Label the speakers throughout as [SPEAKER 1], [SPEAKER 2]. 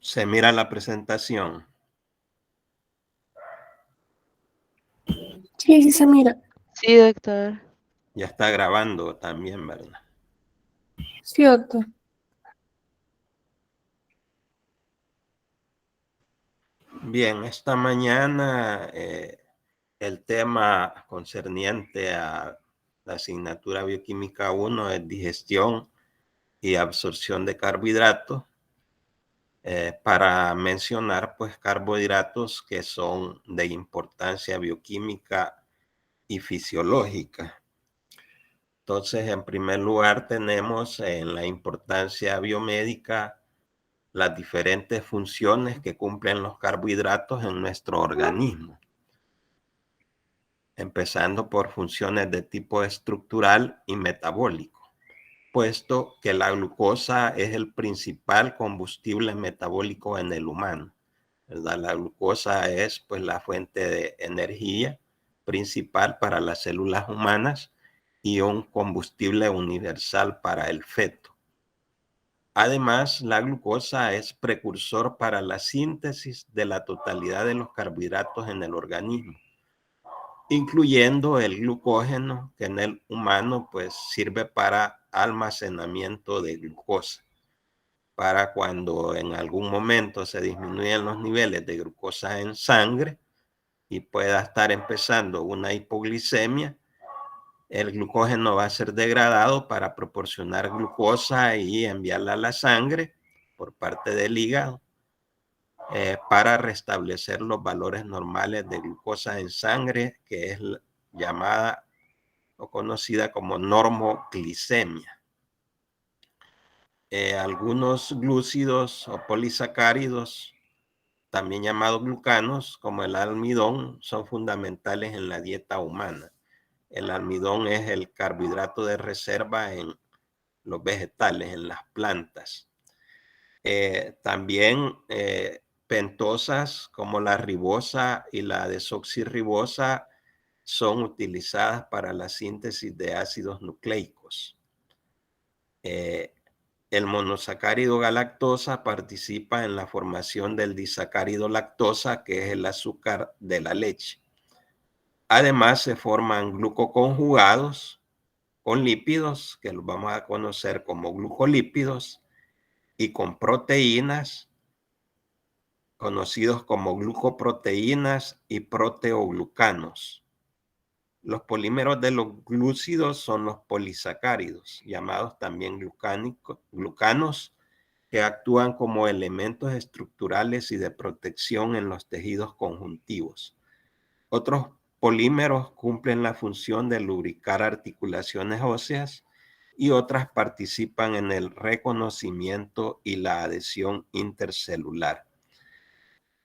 [SPEAKER 1] Se mira la presentación.
[SPEAKER 2] Sí, sí se mira.
[SPEAKER 3] Sí, doctor.
[SPEAKER 1] Ya está grabando también, ¿verdad?
[SPEAKER 2] Sí, doctor.
[SPEAKER 1] Bien, esta mañana el tema concerniente a la asignatura Bioquímica 1 es digestión y absorción de carbohidratos. Para mencionar pues carbohidratos que son de importancia bioquímica y fisiológica. Entonces, en primer lugar, tenemos en la importancia biomédica las diferentes funciones que cumplen los carbohidratos en nuestro organismo, empezando por funciones de tipo estructural y metabólico, puesto que la glucosa es el principal combustible metabólico en el humano, ¿verdad? La glucosa es pues la fuente de energía principal para las células humanas y un combustible universal para el feto. Además, la glucosa es precursor para la síntesis de la totalidad de los carbohidratos en el organismo, incluyendo el glucógeno, que en el humano pues sirve para almacenamiento de glucosa, para cuando en algún momento se disminuyen los niveles de glucosa en sangre y pueda estar empezando una hipoglicemia, el glucógeno va a ser degradado para proporcionar glucosa y enviarla a la sangre por parte del hígado para restablecer los valores normales de glucosa en sangre, que es llamada o conocida como normoglicemia. Algunos glúcidos o polisacáridos, también llamados glucanos, como el almidón, son fundamentales en la dieta humana. El almidón es el carbohidrato de reserva en los vegetales, en las plantas. También pentosas como la ribosa y la desoxirribosa son utilizadas para la síntesis de ácidos nucleicos. El monosacárido galactosa participa en la formación del disacárido lactosa, que es el azúcar de la leche. Además, se forman glucoconjugados con lípidos, que los vamos a conocer como glucolípidos, y con proteínas, conocidos como glucoproteínas y proteoglucanos. Los polímeros de los glúcidos son los polisacáridos, llamados también glucanos, que actúan como elementos estructurales y de protección en los tejidos conjuntivos. Otros polímeros cumplen la función de lubricar articulaciones óseas y otras participan en el reconocimiento y la adhesión intercelular.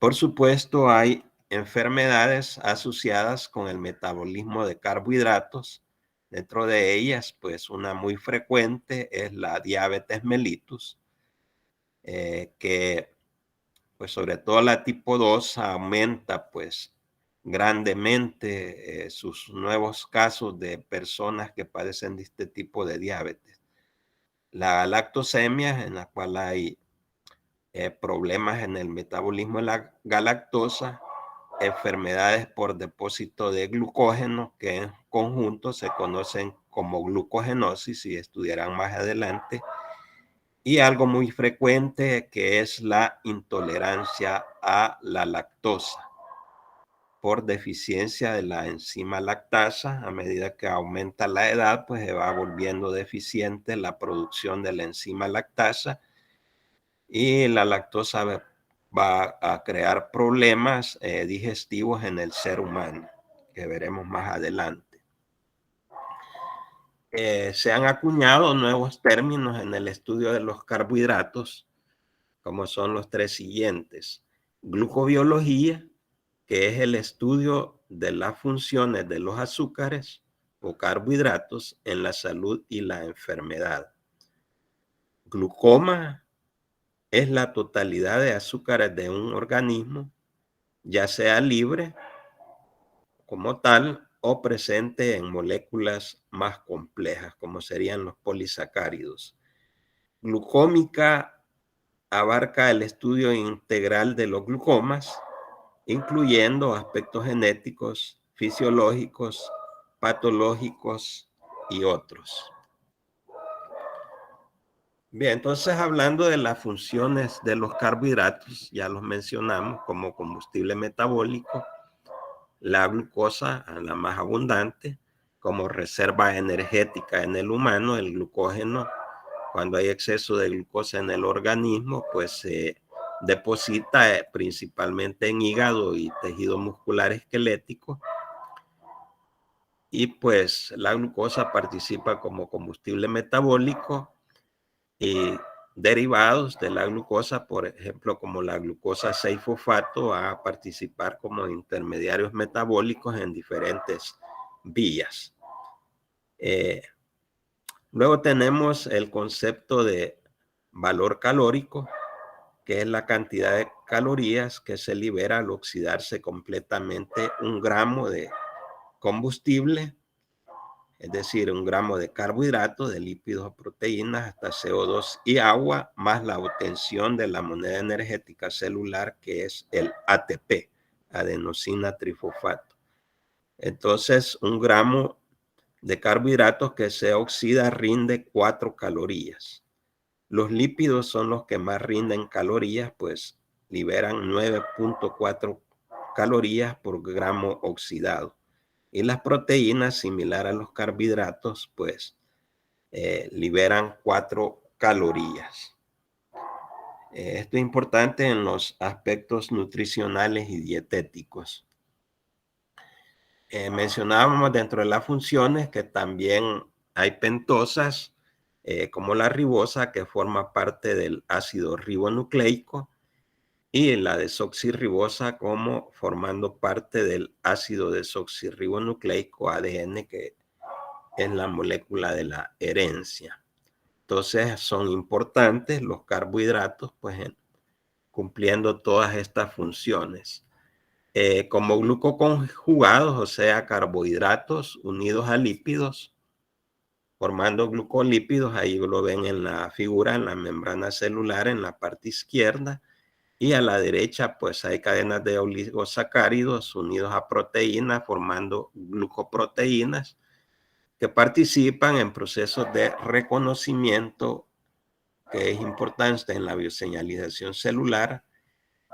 [SPEAKER 1] Por supuesto, hay enfermedades asociadas con el metabolismo de carbohidratos. Dentro de ellas, pues una muy frecuente es la diabetes mellitus, que pues sobre todo la tipo 2 aumenta pues grandemente sus nuevos casos de personas que padecen de este tipo de diabetes. La galactosemia, en la cual hay problemas en el metabolismo de la galactosa, enfermedades por depósito de glucógeno, que en conjunto se conocen como glucogenosis y estudiarán más adelante, y algo muy frecuente que es la intolerancia a la lactosa por deficiencia de la enzima lactasa. A medida que aumenta la edad, pues se va volviendo deficiente la producción de la enzima lactasa y la lactosa va a crear problemas digestivos en el ser humano, que veremos más adelante. Se han acuñado nuevos términos en el estudio de los carbohidratos, como son los tres siguientes: glucobiología, que es el estudio de las funciones de los azúcares o carbohidratos en la salud y la enfermedad. Glucoma es la totalidad de azúcares de un organismo, ya sea libre como tal o presente en moléculas más complejas, como serían los polisacáridos. Glucómica abarca el estudio integral de los glucomas, incluyendo aspectos genéticos, fisiológicos, patológicos y otros. Bien, entonces hablando de las funciones de los carbohidratos, ya los mencionamos como combustible metabólico, la glucosa, la más abundante, como reserva energética en el humano, el glucógeno. Cuando hay exceso de glucosa en el organismo, pues se deposita principalmente en hígado y tejido muscular esquelético. Y pues la glucosa participa como combustible metabólico y derivados de la glucosa, por ejemplo, como la glucosa 6-fosfato, va a participar como intermediarios metabólicos en diferentes vías. Luego tenemos el concepto de valor calórico, que es la cantidad de calorías que se libera al oxidarse completamente un gramo de combustible, es decir, un gramo de carbohidratos, de lípidos o proteínas, hasta CO2 y agua, más la obtención de la moneda energética celular, que es el ATP, adenosina trifosfato. Entonces, un gramo de carbohidratos que se oxida rinde 4 calorías. Los lípidos son los que más rinden calorías, pues liberan 9.4 calorías por gramo oxidado. Y las proteínas, similar a los carbohidratos, pues liberan 4 calorías. Esto es importante en los aspectos nutricionales y dietéticos. Mencionábamos dentro de las funciones que también hay pentosas, como la ribosa, que forma parte del ácido ribonucleico, y la desoxirribosa como formando parte del ácido desoxirribonucleico ADN, que es la molécula de la herencia. Entonces son importantes los carbohidratos, pues cumpliendo todas estas funciones. Como glucoconjugados, o sea, carbohidratos unidos a lípidos, formando glucolípidos, ahí lo ven en la figura, en la membrana celular, en la parte izquierda. Y a la derecha, pues hay cadenas de oligosacáridos unidos a proteínas, formando glucoproteínas, que participan en procesos de reconocimiento, que es importante en la bioseñalización celular,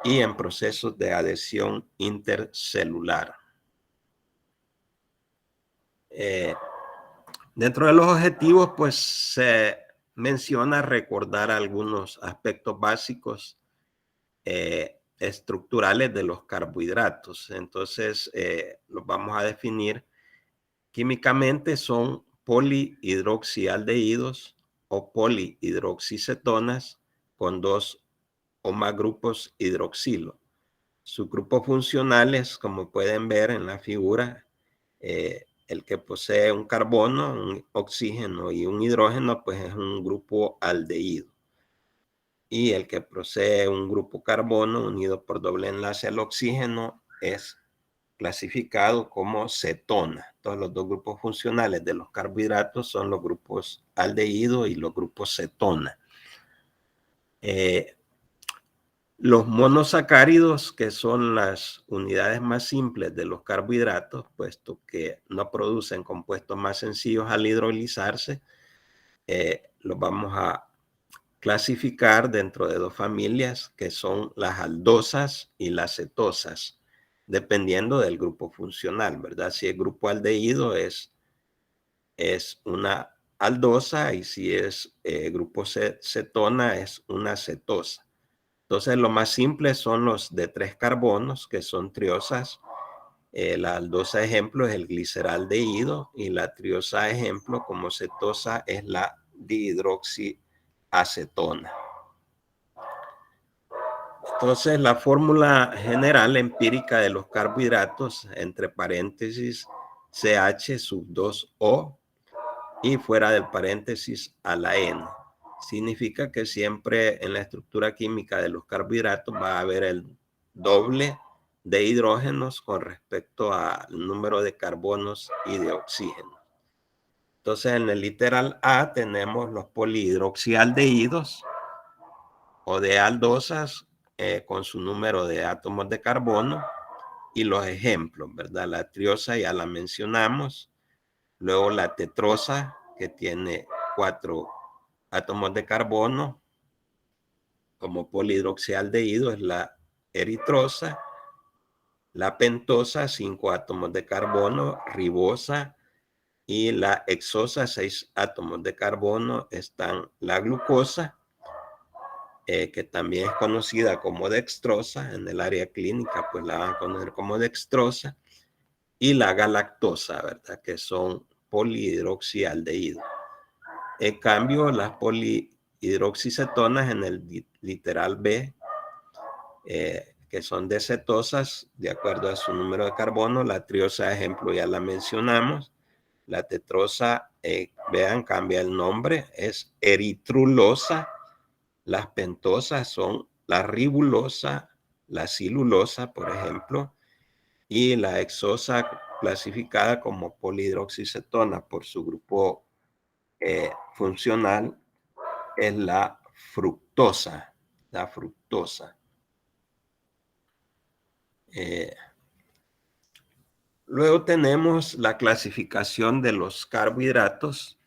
[SPEAKER 1] y en procesos de adhesión intercelular. Dentro de los objetivos, pues se menciona recordar algunos aspectos básicos estructurales de los carbohidratos. Entonces, los vamos a definir químicamente. Son polihidroxialdehídos o polihidroxicetonas con 2 o más grupos hidroxilo. Sus grupos funcionales, como pueden ver en la figura, el que posee un carbono, un oxígeno y un hidrógeno, pues es un grupo aldehído. Y el que posee un grupo carbono unido por doble enlace al oxígeno es clasificado como cetona. Todos los 2 grupos funcionales de los carbohidratos son los grupos aldehído y los grupos cetona. Los monosacáridos, que son las unidades más simples de los carbohidratos, puesto que no producen compuestos más sencillos al hidrolizarse, los vamos a clasificar dentro de 2 familias, que son las aldosas y las cetosas, dependiendo del grupo funcional, ¿verdad? Si el grupo aldehído es una aldosa, y si es grupo cetona es una cetosa. Entonces, lo más simple son los de 3 carbonos, que son triosas. La aldosa ejemplo es el gliceraldehído, y la triosa ejemplo como cetosa es la dihidroxiacetona. Entonces, la fórmula general empírica de los carbohidratos, entre paréntesis CH sub 2O y fuera del paréntesis a la N, significa que siempre en la estructura química de los carbohidratos va a haber el doble de hidrógenos con respecto al número de carbonos y de oxígeno. Entonces, en el literal A tenemos los polihidroxialdehídos o de aldosas con su número de átomos de carbono. Y los ejemplos, ¿verdad? La triosa ya la mencionamos. Luego la tetrosa, que tiene 4 átomos de carbono. Como polihidroxialdehído es la eritrosa. La pentosa, 5 átomos de carbono, ribosa. Y la hexosa, 6 átomos de carbono, están la glucosa, que también es conocida como dextrosa. En el área clínica, pues la van a conocer como dextrosa. Y la galactosa, ¿verdad? Que son polihidroxialdehídos. En cambio, las polihidroxicetonas en el literal B, que son decetosas, de acuerdo a su número de carbono. La triosa, ejemplo, ya la mencionamos. La tetrosa, vean, cambia el nombre, es eritrulosa. Las pentosas son la ribulosa, la silulosa, por ejemplo. Y la hexosa, clasificada como polihidroxicetona por su grupo funcional, es la fructosa. La fructosa. Luego tenemos la clasificación de los carbohidratos.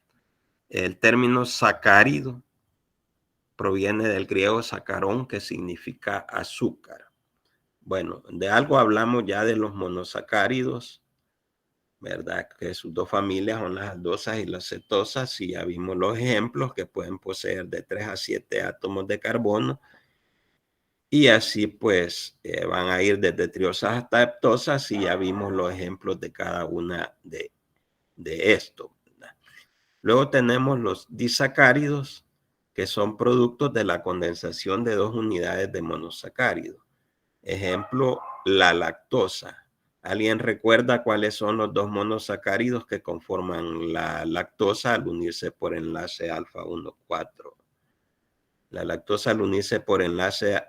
[SPEAKER 1] El término sacárido proviene del griego sacarón, que significa azúcar. Bueno, de algo hablamos ya de los monosacáridos, ¿verdad? Que sus dos familias son las aldosas y las cetosas, y ya vimos los ejemplos que pueden poseer de 3 a 7 átomos de carbono. Y así pues van a ir desde triosas hasta heptosas, y ya vimos los ejemplos de cada una de esto, ¿verdad? Luego tenemos los disacáridos, que son productos de la condensación de 2 unidades de monosacárido. Ejemplo, la lactosa. ¿Alguien recuerda cuáles son los 2 monosacáridos que conforman la lactosa al unirse por enlace alfa 1,4? La lactosa al unirse por enlace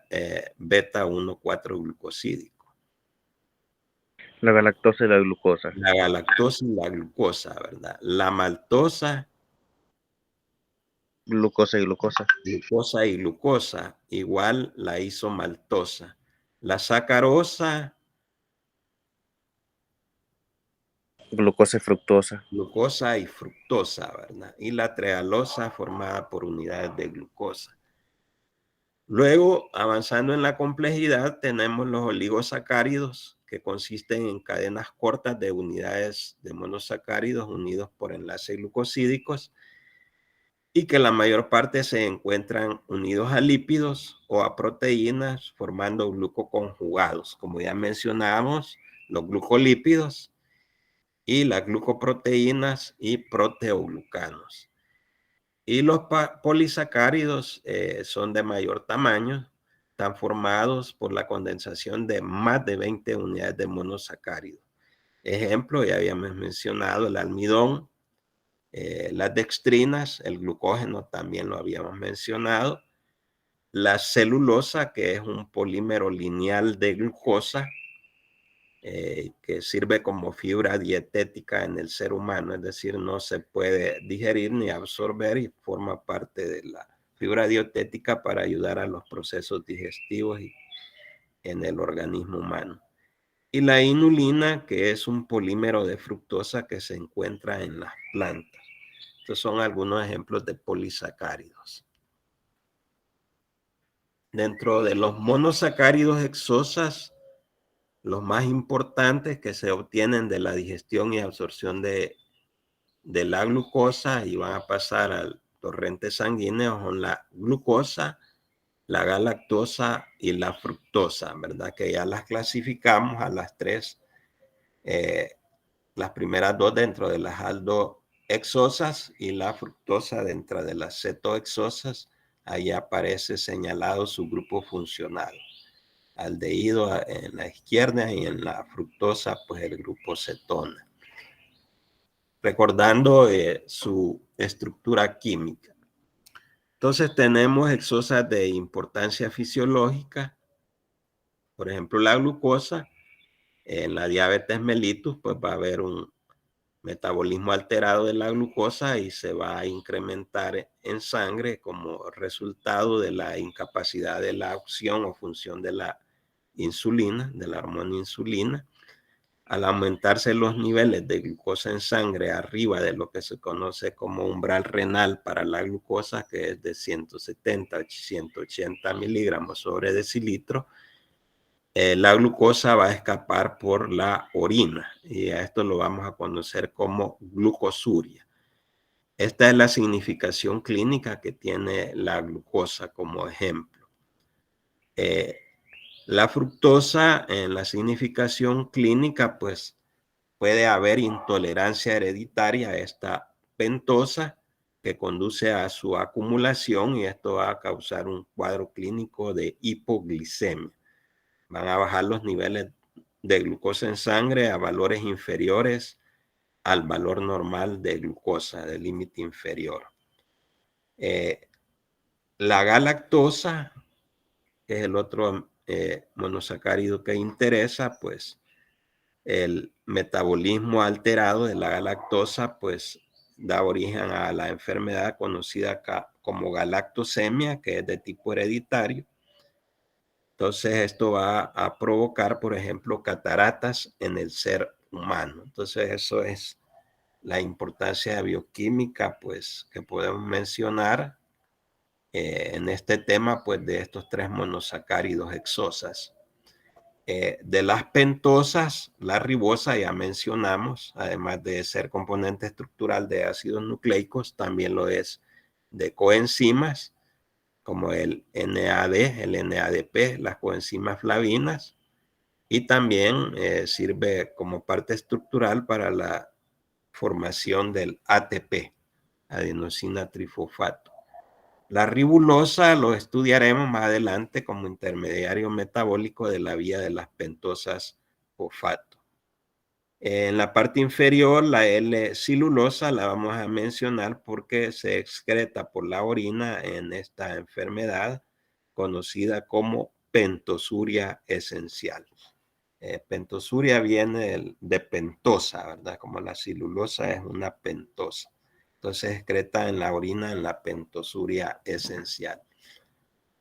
[SPEAKER 1] beta 1,4 glucosídico.
[SPEAKER 3] La galactosa y la glucosa.
[SPEAKER 1] La galactosa y la glucosa, ¿verdad? La maltosa.
[SPEAKER 3] Glucosa y glucosa.
[SPEAKER 1] Glucosa y glucosa, igual la isomaltosa. La sacarosa.
[SPEAKER 3] Glucosa y fructosa.
[SPEAKER 1] Glucosa y fructosa, ¿verdad? Y la trealosa, formada por unidades de glucosa. Luego, avanzando en la complejidad, tenemos los oligosacáridos, que consisten en cadenas cortas de unidades de monosacáridos unidos por enlaces glucosídicos, y que la mayor parte se encuentran unidos a lípidos o a proteínas, formando glucoconjugados, como ya mencionamos, los glucolípidos y las glucoproteínas y proteoglucanos. Y los polisacáridos son de mayor tamaño, están formados por la condensación de más de 20 unidades de monosacáridos. Ejemplo, ya habíamos mencionado el almidón, las dextrinas, el glucógeno también lo habíamos mencionado, la celulosa, que es un polímero lineal de glucosa, que sirve como fibra dietética en el ser humano, es decir, no se puede digerir ni absorber y forma parte de la fibra dietética para ayudar a los procesos digestivos en el organismo humano. Y la inulina, que es un polímero de fructosa que se encuentra en las plantas. Estos son algunos ejemplos de polisacáridos. Dentro de los monosacáridos hexosas, los más importantes que se obtienen de la digestión y absorción de la glucosa y van a pasar al torrente sanguíneo son la glucosa, la galactosa y la fructosa, ¿verdad? Que ya las clasificamos a las 3, las primeras 2 dentro de las aldohexosas y la fructosa dentro de las cetohexosas. Ahí aparece señalado su grupo funcional. Aldehído en la izquierda y en la fructosa, pues el grupo cetona. Recordando su estructura química. Entonces tenemos hexosas de importancia fisiológica. Por ejemplo, la glucosa. En la diabetes mellitus, pues va a haber un metabolismo alterado de la glucosa y se va a incrementar en sangre como resultado de la incapacidad de la acción o función de la insulina, de la hormona insulina. Al aumentarse los niveles de glucosa en sangre arriba de lo que se conoce como umbral renal para la glucosa, que es de 170 a 180 miligramos sobre decilitro, la glucosa va a escapar por la orina y a esto lo vamos a conocer como glucosuria. Esta es la significación clínica que tiene la glucosa como ejemplo. La fructosa en la significación clínica, pues puede haber intolerancia hereditaria a esta pentosa que conduce a su acumulación y esto va a causar un cuadro clínico de hipoglicemia. Van a bajar los niveles de glucosa en sangre a valores inferiores al valor normal de glucosa, del límite inferior. La galactosa, que es el otro monosacárido que interesa, pues el metabolismo alterado de la galactosa, pues da origen a la enfermedad conocida acá como galactosemia, que es de tipo hereditario. Entonces esto va a provocar, por ejemplo, cataratas en el ser humano. Entonces eso es la importancia bioquímica, pues, que podemos mencionar en este tema, pues, de estos tres monosacáridos hexosas. De las pentosas, la ribosa ya mencionamos, además de ser componente estructural de ácidos nucleicos, también lo es de coenzimas, como el NAD, el NADP, las coenzimas flavinas, y también sirve como parte estructural para la formación del ATP, adenosina trifosfato. La ribulosa lo estudiaremos más adelante como intermediario metabólico de la vía de las pentosas fosfato. En la parte inferior, la L-cilulosa la vamos a mencionar porque se excreta por la orina en esta enfermedad conocida como pentosuria esencial. Pentosuria viene de pentosa, ¿verdad? Como la cilulosa es una pentosa. Entonces excreta en la orina en la pentosuria esencial.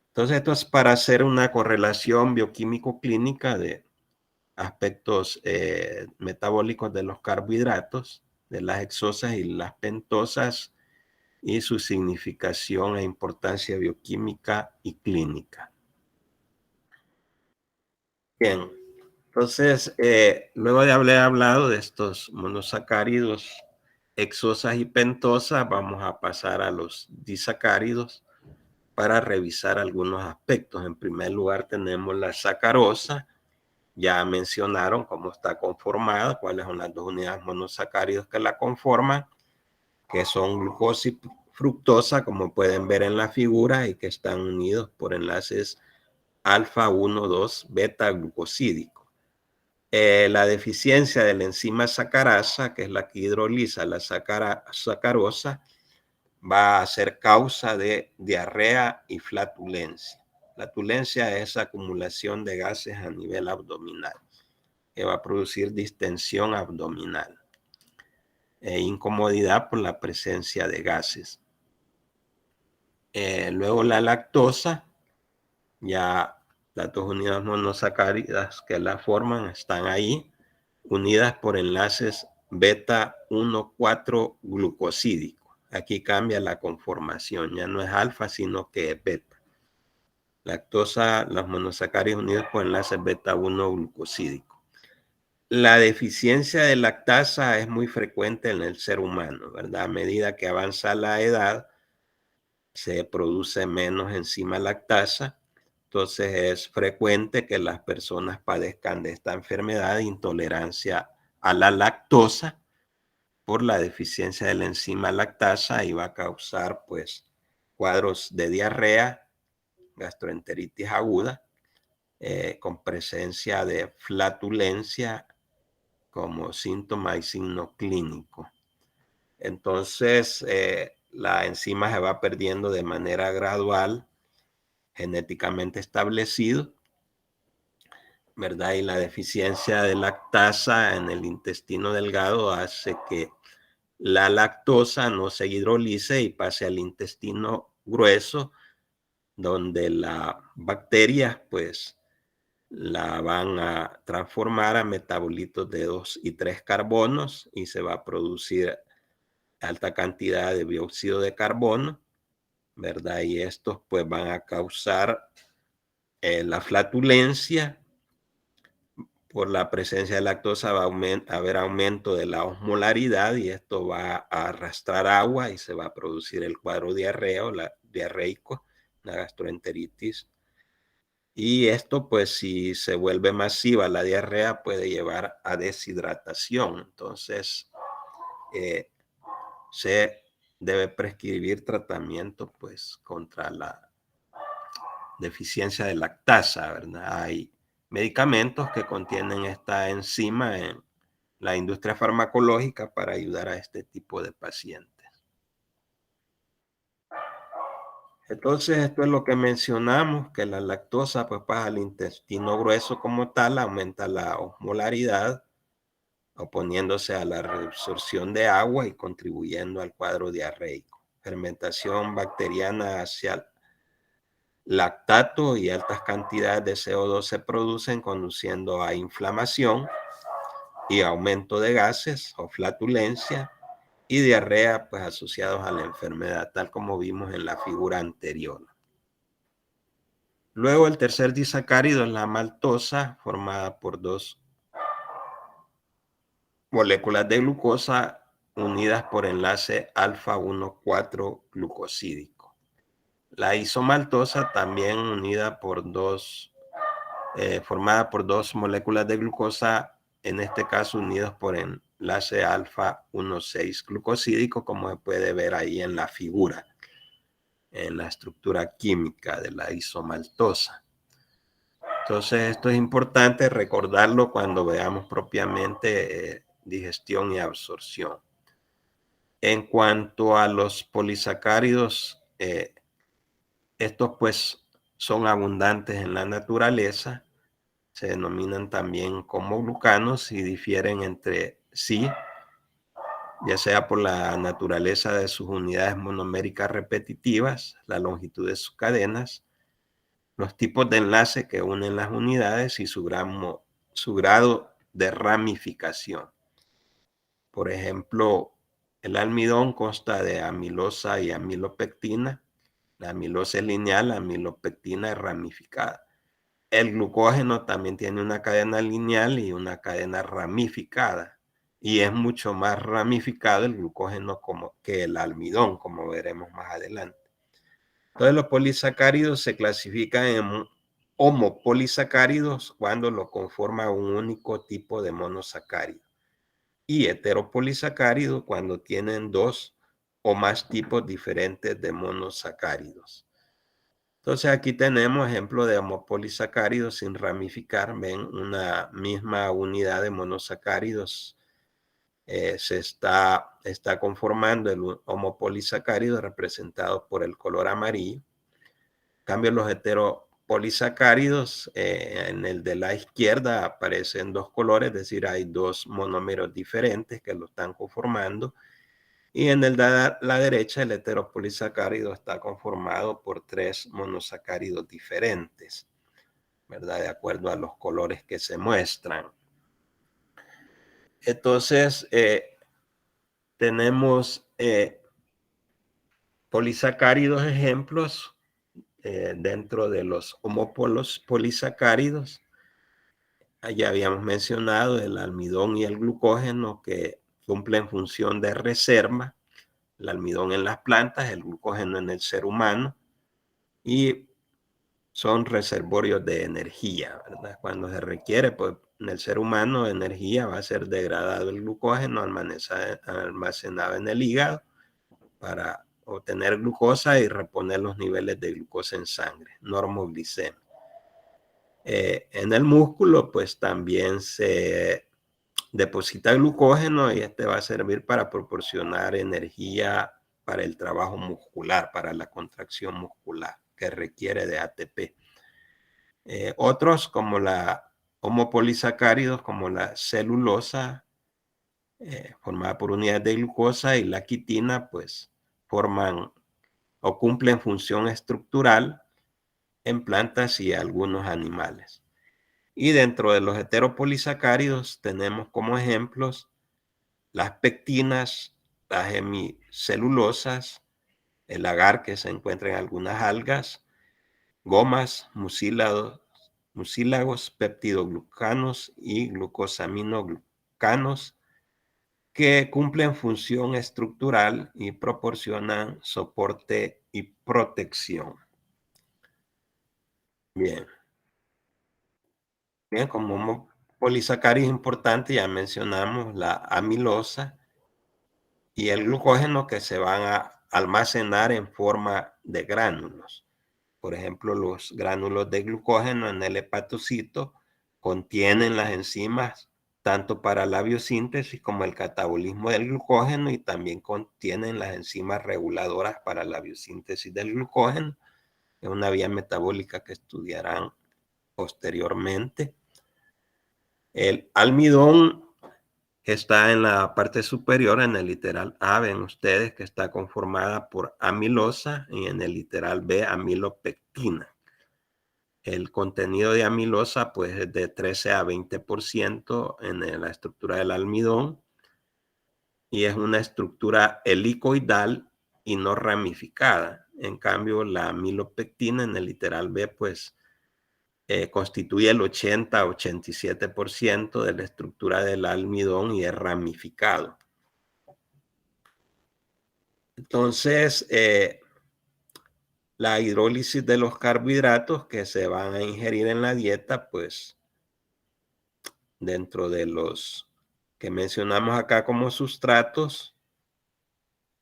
[SPEAKER 1] Entonces esto es para hacer una correlación bioquímico-clínica de aspectos metabólicos de los carbohidratos, de las hexosas y las pentosas y su significación e importancia bioquímica y clínica. Bien, entonces luego de haber hablado de estos monosacáridos hexosas y pentosas, vamos a pasar a los disacáridos para revisar algunos aspectos. En primer lugar tenemos la sacarosa. Ya mencionaron cómo está conformada, cuáles son las dos unidades monosacáridos que la conforman, que son glucosa y fructosa, como pueden ver en la figura, y que están unidos por enlaces alfa 1, 2, beta glucosídico. La deficiencia de la enzima sacarasa, que es la que hidroliza la sacarosa, va a ser causa de diarrea y flatulencia. Flatulencia es acumulación de gases a nivel abdominal, que va a producir distensión abdominal e incomodidad por la presencia de gases. Luego la lactosa, ya las dos unidades monosacáridas que la forman están ahí, unidas por enlaces beta 1,4 glucosídico. Aquí cambia la conformación, ya no es alfa, sino que es beta. Lactosa, los monosacáridos unidos por enlaces beta 1 glucosídico. La deficiencia de lactasa es muy frecuente en el ser humano, ¿verdad? A medida que avanza la edad, se produce menos enzima lactasa. Entonces es frecuente que las personas padezcan de esta enfermedad de intolerancia a la lactosa por la deficiencia de la enzima lactasa y va a causar pues cuadros de diarrea, gastroenteritis aguda, con presencia de flatulencia como síntoma y signo clínico. Entonces, la enzima se va perdiendo de manera gradual, genéticamente establecido. ¿verdad? Y la deficiencia de lactasa en el intestino delgado hace que la lactosa no se hidrolice y pase al intestino grueso, donde las bacterias pues la van a transformar a metabolitos de 2 y 3 carbonos y se va a producir alta cantidad de dióxido de carbono, ¿verdad? Y estos pues van a causar la flatulencia. Por la presencia de lactosa va a haber aumento de la osmolaridad y esto va a arrastrar agua y se va a producir el cuadro diarreico, la gastroenteritis. Y esto, pues, si se vuelve masiva la diarrea, puede llevar a deshidratación. Entonces, se debe prescribir tratamiento, pues, contra la deficiencia de lactasa, ¿verdad? Hay medicamentos que contienen esta enzima en la industria farmacológica para ayudar a este tipo de pacientes. Entonces, esto es lo que mencionamos, que la lactosa pues pasa al intestino grueso como tal, aumenta la osmolaridad, oponiéndose a la reabsorción de agua y contribuyendo al cuadro diarreico. Fermentación bacteriana hacia lactato y altas cantidades de CO2 se producen, conduciendo a inflamación y aumento de gases o flatulencia y diarrea, pues asociados a la enfermedad, tal como vimos en la figura anterior. Luego el tercer disacárido es la maltosa, formada por 2 moléculas de glucosa unidas por enlace alfa 1,4 glucosídico. La isomaltosa también formada por 2 moléculas de glucosa, en este caso unidos por enlace alfa 1,6 glucosídico, como se puede ver ahí en la figura, en la estructura química de la isomaltosa. Entonces, esto es importante recordarlo cuando veamos propiamente digestión y absorción. En cuanto a los polisacáridos, estos pues son abundantes en la naturaleza, se denominan también como glucanos y difieren entre sí, ya sea por la naturaleza de sus unidades monoméricas repetitivas, la longitud de sus cadenas, los tipos de enlace que unen las unidades y su grado de ramificación. Por ejemplo, el almidón consta de amilosa y amilopectina. La amilosa es lineal, la amilopectina es ramificada. El glucógeno también tiene una cadena lineal y una cadena ramificada. Y es mucho más ramificado el glucógeno que el almidón, como veremos más adelante. Entonces, los polisacáridos se clasifican en homopolisacáridos cuando lo conforma un único tipo de monosacárido y heteropolisacáridos cuando tienen 2 o más tipos diferentes de monosacáridos. Entonces, aquí tenemos ejemplo de homopolisacáridos sin ramificar. Ven una misma unidad de monosacáridos. Se está conformando el homopolisacárido representado por el color amarillo. En cambio, los heteropolisacáridos, en el de la izquierda aparecen 2 colores, es decir, hay 2 monómeros diferentes que lo están conformando. Y en el de la derecha, el heteropolisacárido está conformado por 3 monosacáridos diferentes, ¿verdad? De acuerdo a los colores que se muestran. Entonces, tenemos polisacáridos ejemplos dentro de los homopolisacáridos. Ya habíamos mencionado el almidón y el glucógeno que cumplen función de reserva. El almidón en las plantas, el glucógeno en el ser humano, y son reservorios de energía, ¿verdad? Cuando se requiere, pues, en el ser humano energía, va a ser degradado el glucógeno almacenado en el hígado para obtener glucosa y reponer los niveles de glucosa en sangre, normoglicemia. En el músculo, pues también se deposita glucógeno y este va a servir para proporcionar energía para el trabajo muscular, para la contracción muscular que requiere de ATP. Otros como la homopolisacáridos como la celulosa, formada por unidades de glucosa, y la quitina, pues forman o cumplen función estructural en plantas y algunos animales. Y dentro de los heteropolisacáridos tenemos como ejemplos las pectinas, las hemicelulosas, el agar que se encuentra en algunas algas, gomas, mucílagos, peptidoglucanos y glucosaminoglucanos, que cumplen función estructural y proporcionan soporte y protección. Bien. Bien, como polisacárido importante ya mencionamos la amilosa y el glucógeno, que se van a almacenar en forma de gránulos. Por ejemplo, los gránulos de glucógeno en el hepatocito contienen las enzimas tanto para la biosíntesis como el catabolismo del glucógeno, y también contienen las enzimas reguladoras para la biosíntesis del glucógeno. Es una vía metabólica que estudiarán posteriormente. El almidón está en la parte superior, en el literal A, ven ustedes que está conformada por amilosa, y en el literal B, amilopectina. El contenido de amilosa pues es de 13 a 20% en la estructura del almidón, y es una estructura helicoidal y no ramificada. En cambio, la amilopectina en el literal B pues constituye el 80-87% de la estructura del almidón y es ramificado. Entonces, la hidrólisis de los carbohidratos que se van a ingerir en la dieta, pues dentro de los que mencionamos acá como sustratos,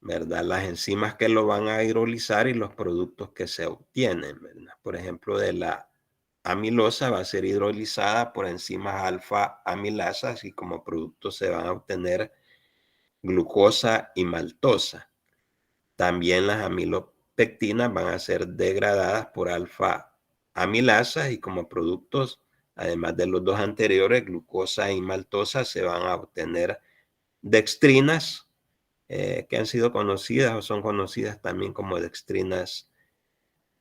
[SPEAKER 1] ¿verdad? Las enzimas que lo van a hidrolizar y los productos que se obtienen, ¿verdad? Por ejemplo, de la amilosa va a ser hidrolizada por enzimas alfa amilasas, y como producto se van a obtener glucosa y maltosa. También las amilopectinas van a ser degradadas por alfa amilasas, y como productos, además de los dos anteriores, glucosa y maltosa, se van a obtener dextrinas, que han sido conocidas o son conocidas también como dextrinas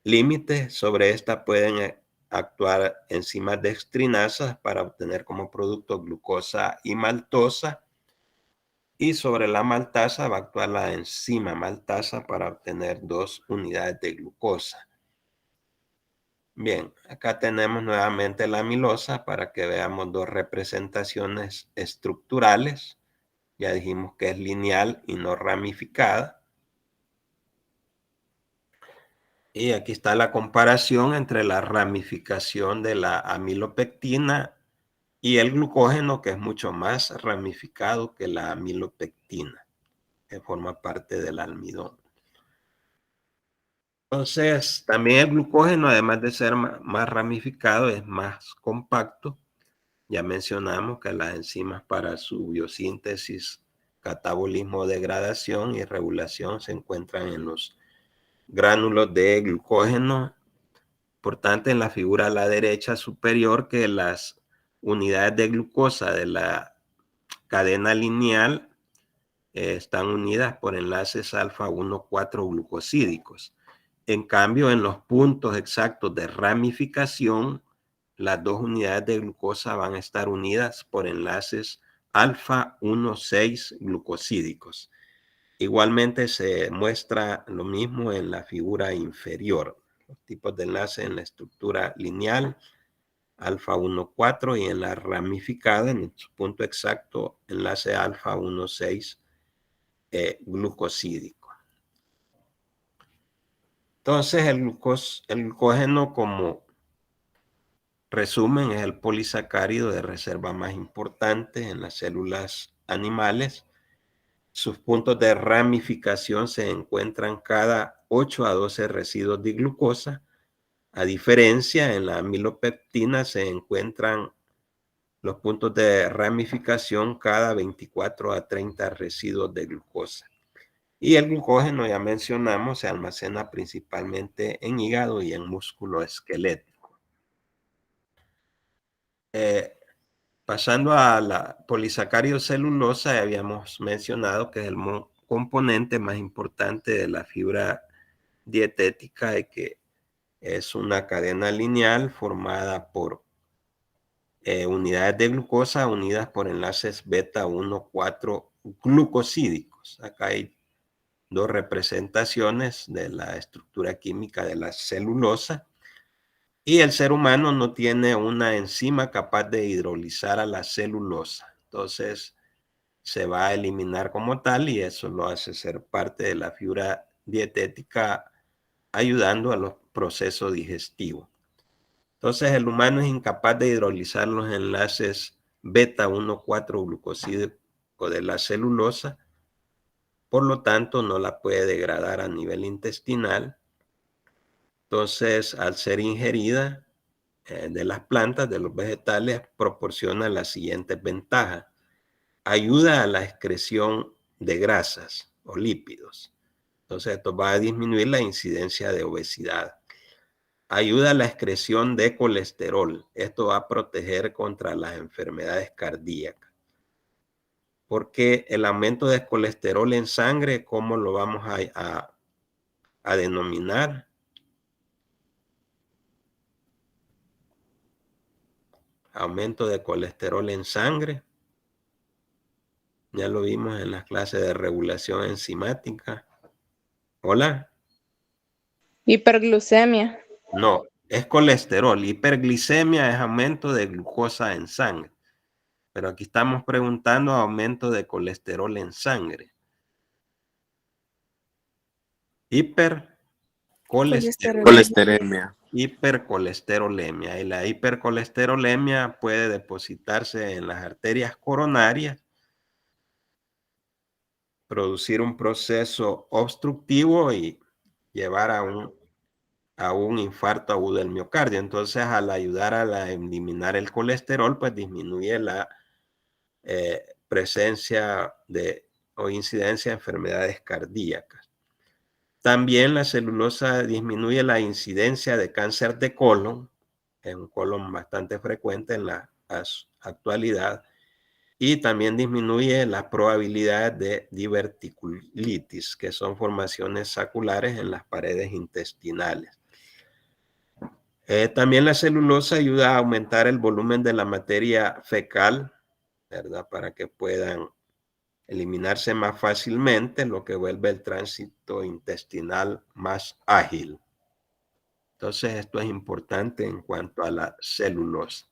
[SPEAKER 1] límite. Sobre esta pueden actuar enzimas dextrinasas para obtener como producto glucosa y maltosa, y sobre la maltasa va a actuar la enzima maltasa para obtener 2 unidades de glucosa. Bien, acá tenemos nuevamente la amilosa para que veamos dos representaciones estructurales. Ya dijimos que es lineal y no ramificada. Y aquí está la comparación entre la ramificación de la amilopectina y el glucógeno, que es mucho más ramificado que la amilopectina, que forma parte del almidón. Entonces, también el glucógeno, además de ser más ramificado, es más compacto. Ya mencionamos que las enzimas para su biosíntesis, catabolismo, degradación y regulación se encuentran en los gránulos de glucógeno. Importante en la figura a la derecha superior que las unidades de glucosa de la cadena lineal están unidas por enlaces alfa 1,4 glucosídicos. En cambio, en los puntos exactos de ramificación, las dos unidades de glucosa van a estar unidas por enlaces alfa 1,6 glucosídicos. Igualmente se muestra lo mismo en la figura inferior. Los tipos de enlace en la estructura lineal, alfa 1,4, y en la ramificada, en su punto exacto, enlace alfa 1,6 glucosídico. Entonces, el glucógeno, como resumen, es el polisacárido de reserva más importante en las células animales. Sus puntos de ramificación se encuentran cada 8 a 12 residuos de glucosa. A diferencia, en la amilopectina se encuentran los puntos de ramificación cada 24 a 30 residuos de glucosa. Y el glucógeno, ya mencionamos, se almacena principalmente en hígado y en músculo esquelético. Pasando a la polisacárido celulosa, habíamos mencionado que es el componente más importante de la fibra dietética y que es una cadena lineal formada por unidades de glucosa unidas por enlaces beta 1,4 glucosídicos. Acá hay dos representaciones de la estructura química de la celulosa. Y el ser humano no tiene una enzima capaz de hidrolizar a la celulosa. Entonces se va a eliminar como tal y eso lo hace ser parte de la fibra dietética, ayudando a los procesos digestivos. Entonces el humano es incapaz de hidrolizar los enlaces beta 1,4 glucosídico de la celulosa, por lo tanto no la puede degradar a nivel intestinal. Entonces, al ser ingerida de las plantas, de los vegetales, proporciona las siguientes ventajas. Ayuda a la excreción de grasas o lípidos. Entonces, esto va a disminuir la incidencia de obesidad. Ayuda a la excreción de colesterol. Esto va a proteger contra las enfermedades cardíacas. Porque el aumento de colesterol en sangre, ¿cómo lo vamos a denominar? Aumento de colesterol en sangre. Ya lo vimos en las clases de regulación enzimática. Hola.
[SPEAKER 2] Hiperglucemia.
[SPEAKER 1] No, es colesterol. Hiperglicemia es aumento de glucosa en sangre. Pero aquí estamos preguntando aumento de colesterol en sangre.
[SPEAKER 3] Colesteremia.
[SPEAKER 1] Hipercolesterolemia. Y la hipercolesterolemia puede depositarse en las arterias coronarias, producir un proceso obstructivo y llevar a un infarto agudo del miocardio. Entonces, al ayudar a eliminar el colesterol, pues disminuye la presencia o incidencia de enfermedades cardíacas. También la celulosa disminuye la incidencia de cáncer de colon, es un colon bastante frecuente en la actualidad, y también disminuye la probabilidad de diverticulitis, que son formaciones saculares en las paredes intestinales. También la celulosa ayuda a aumentar el volumen de la materia fecal, ¿verdad? Para que puedan eliminarse más fácilmente, lo que vuelve el tránsito intestinal más ágil. Entonces, esto es importante en cuanto a la celulosa.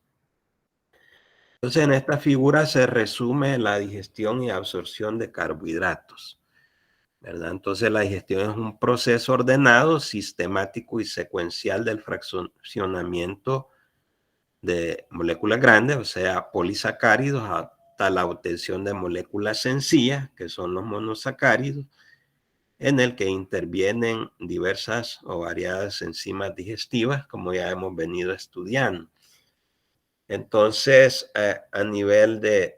[SPEAKER 1] Entonces, en esta figura se resume la digestión y absorción de carbohidratos, ¿verdad? Entonces, la digestión es un proceso ordenado, sistemático y secuencial del fraccionamiento de moléculas grandes, o sea, polisacáridos, hasta la obtención de moléculas sencillas, que son los monosacáridos, en el que intervienen diversas o variadas enzimas digestivas, como ya hemos venido estudiando. Entonces, a nivel de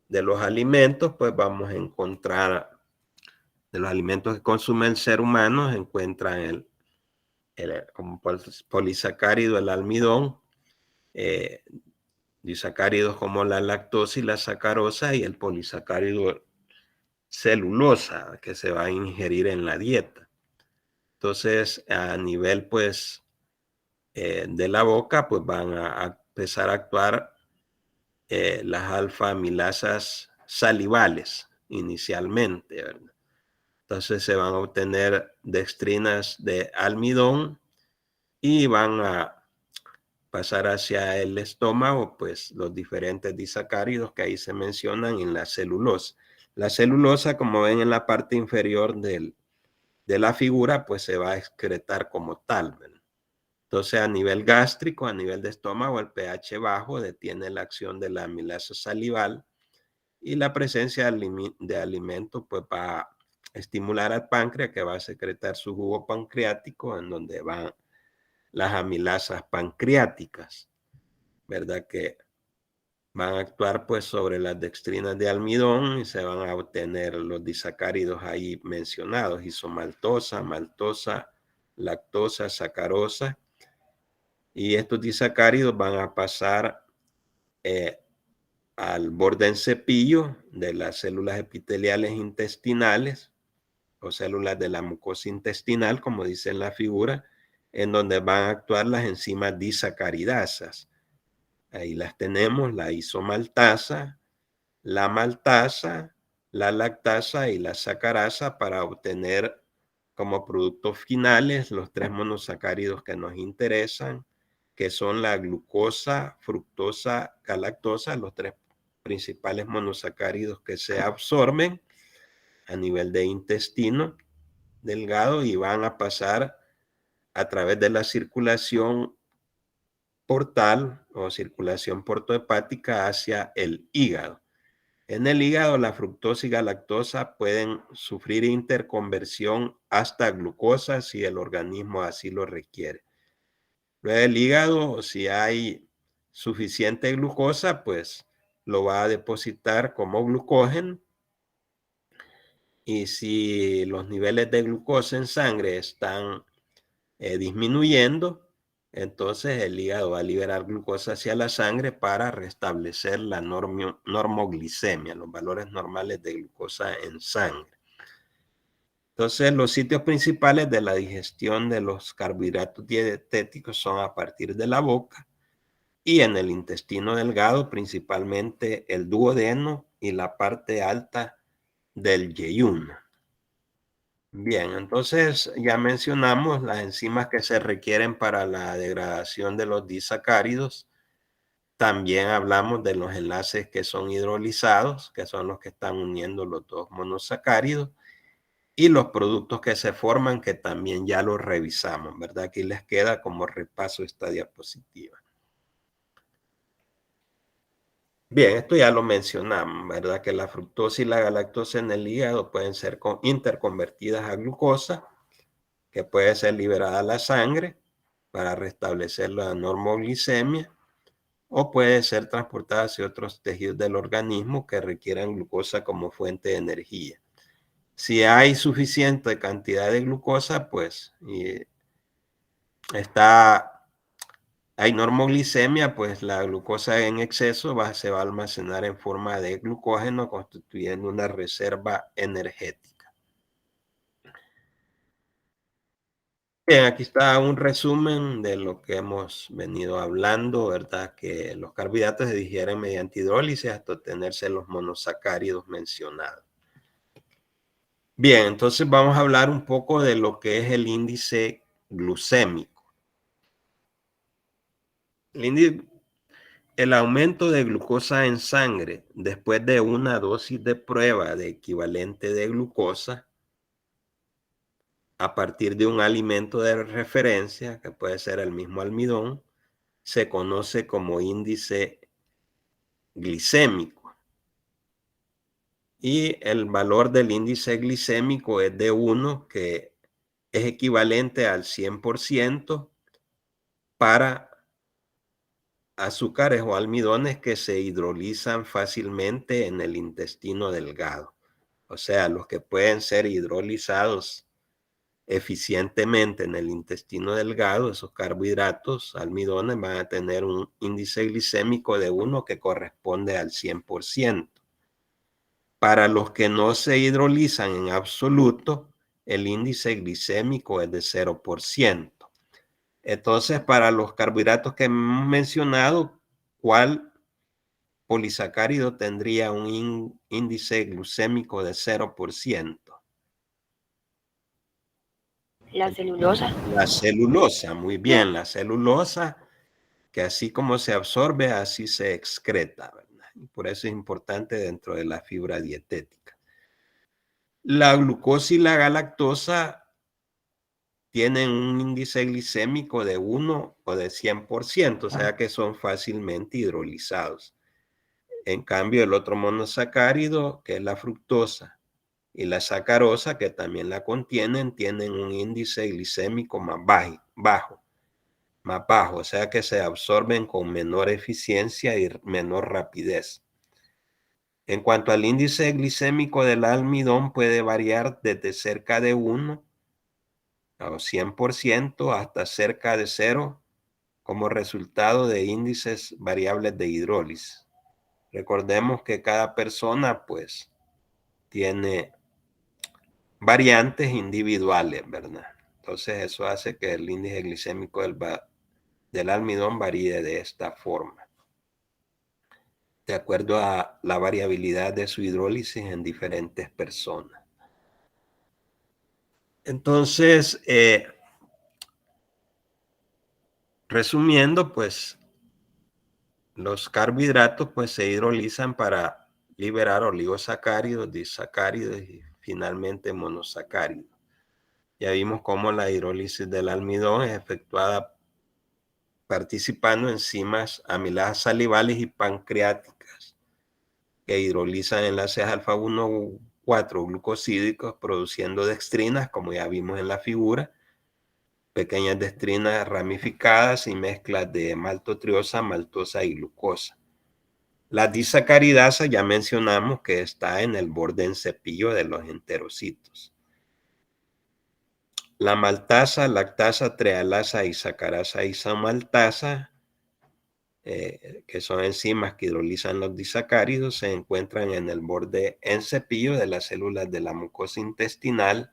[SPEAKER 1] los alimentos, pues vamos a encontrar, de los alimentos que consume el ser humano, se encuentran como polisacárido el almidón, disacáridos como la lactosa y la sacarosa, y el polisacárido celulosa, que se va a ingerir en la dieta. Entonces, a nivel, pues, de la boca, pues van a empezar a actuar las alfa-amilasas salivales inicialmente, ¿verdad? Entonces se van a obtener dextrinas de almidón y van a pasar hacia el estómago, pues los diferentes disacáridos que ahí se mencionan en la celulosa. La celulosa, como ven en la parte inferior de la figura, pues se va a excretar como tal, ¿verdad? Entonces, a nivel gástrico, a nivel de estómago, el pH bajo detiene la acción de la amilasa salival y la presencia de alimento pues va a estimular al páncreas, que va a secretar su jugo pancreático, en donde van las amilasas pancreáticas, ¿verdad? Que van a actuar pues sobre las dextrinas de almidón y se van a obtener los disacáridos ahí mencionados, isomaltosa, maltosa, lactosa, sacarosa. Y estos disacáridos van a pasar al borde en cepillo de las células epiteliales intestinales o células de la mucosa intestinal, como dice en la figura, en donde van a actuar las enzimas disacaridasas. Ahí las tenemos, la isomaltasa, la maltasa, la lactasa y la sacarasa, para obtener como productos finales los 3 monosacáridos que nos interesan, que son la glucosa, fructosa, galactosa, los 3 principales monosacáridos que se absorben a nivel de intestino delgado y van a pasar a través de la circulación portal o circulación portohepática hacia el hígado. En el hígado, la fructosa y galactosa pueden sufrir interconversión hasta glucosa si el organismo así lo requiere. Luego el hígado, si hay suficiente glucosa, pues lo va a depositar como glucógeno. Y si los niveles de glucosa en sangre están disminuyendo, entonces el hígado va a liberar glucosa hacia la sangre para restablecer la normoglicemia, los valores normales de glucosa en sangre. Entonces, los sitios principales de la digestión de los carbohidratos dietéticos son a partir de la boca y en el intestino delgado, principalmente el duodeno y la parte alta del yeyuno. Bien, entonces ya mencionamos las enzimas que se requieren para la degradación de los disacáridos. También hablamos de los enlaces que son hidrolizados, que son los que están uniendo los 2 monosacáridos, y los productos que se forman, que también ya los revisamos, ¿verdad? Aquí les queda como repaso esta diapositiva. Bien, esto ya lo mencionamos, ¿verdad? Que la fructosa y la galactosa en el hígado pueden ser interconvertidas a glucosa, que puede ser liberada a la sangre para restablecer la normoglicemia, o puede ser transportada hacia otros tejidos del organismo que requieran glucosa como fuente de energía. Si hay suficiente cantidad de glucosa, pues hay normoglicemia, pues la glucosa en exceso se va a almacenar en forma de glucógeno, constituyendo una reserva energética. Bien, aquí está un resumen de lo que hemos venido hablando, ¿verdad? Que los carbohidratos se digieren mediante hidrólisis hasta obtenerse los monosacáridos mencionados. Bien, entonces vamos a hablar un poco de lo que es el índice glucémico. El aumento de glucosa en sangre después de una dosis de prueba de equivalente de glucosa a partir de un alimento de referencia, que puede ser el mismo almidón, se conoce como índice glicémico. Y el valor del índice glicémico es de 1, que es equivalente al 100% para azúcares o almidones que se hidrolizan fácilmente en el intestino delgado. O sea, los que pueden ser hidrolizados eficientemente en el intestino delgado, esos carbohidratos, almidones, van a tener un índice glicémico de 1 que corresponde al 100%. Para los que no se hidrolizan en absoluto, el índice glicémico es de 0%. Entonces, para los carbohidratos que hemos mencionado, ¿cuál polisacárido tendría un índice glucémico de 0%?
[SPEAKER 4] La celulosa.
[SPEAKER 1] La celulosa, muy bien, la celulosa, que así como se absorbe, así se excreta, ¿verdad? Y por eso es importante dentro de la fibra dietética. La glucosa y la galactosa tienen un índice glicémico de 1 o de 100%, o sea que son fácilmente hidrolizados. En cambio, el otro monosacárido, que es la fructosa, y la sacarosa, que también la contienen, tienen un índice glicémico más bajo, o sea que se absorben con menor eficiencia y menor rapidez. En cuanto al índice glicémico del almidón, puede variar desde cerca de 1 o 100% hasta cerca de 0 como resultado de índices variables de hidrólisis. Recordemos que cada persona pues tiene variantes individuales, ¿verdad? Entonces eso hace que el índice glicémico del almidón varíe de esta forma, de acuerdo a la variabilidad de su hidrólisis en diferentes personas. Entonces, resumiendo, pues los carbohidratos pues se hidrolizan para liberar oligosacáridos, disacáridos y finalmente monosacáridos. Ya vimos cómo la hidrólisis del almidón es efectuada participando enzimas amilasas salivales y pancreáticas que hidrolizan enlaces alfa-1 u 4 glucosídicos produciendo dextrinas, como ya vimos en la figura, pequeñas dextrinas ramificadas y mezclas de maltotriosa, maltosa y glucosa. La disacaridasa ya mencionamos que está en el borde en cepillo de los enterocitos. La maltasa, lactasa, trealasa y sacarasa isomaltasa, que son enzimas que hidrolizan los disacáridos, se encuentran en el borde en cepillo de las células de la mucosa intestinal,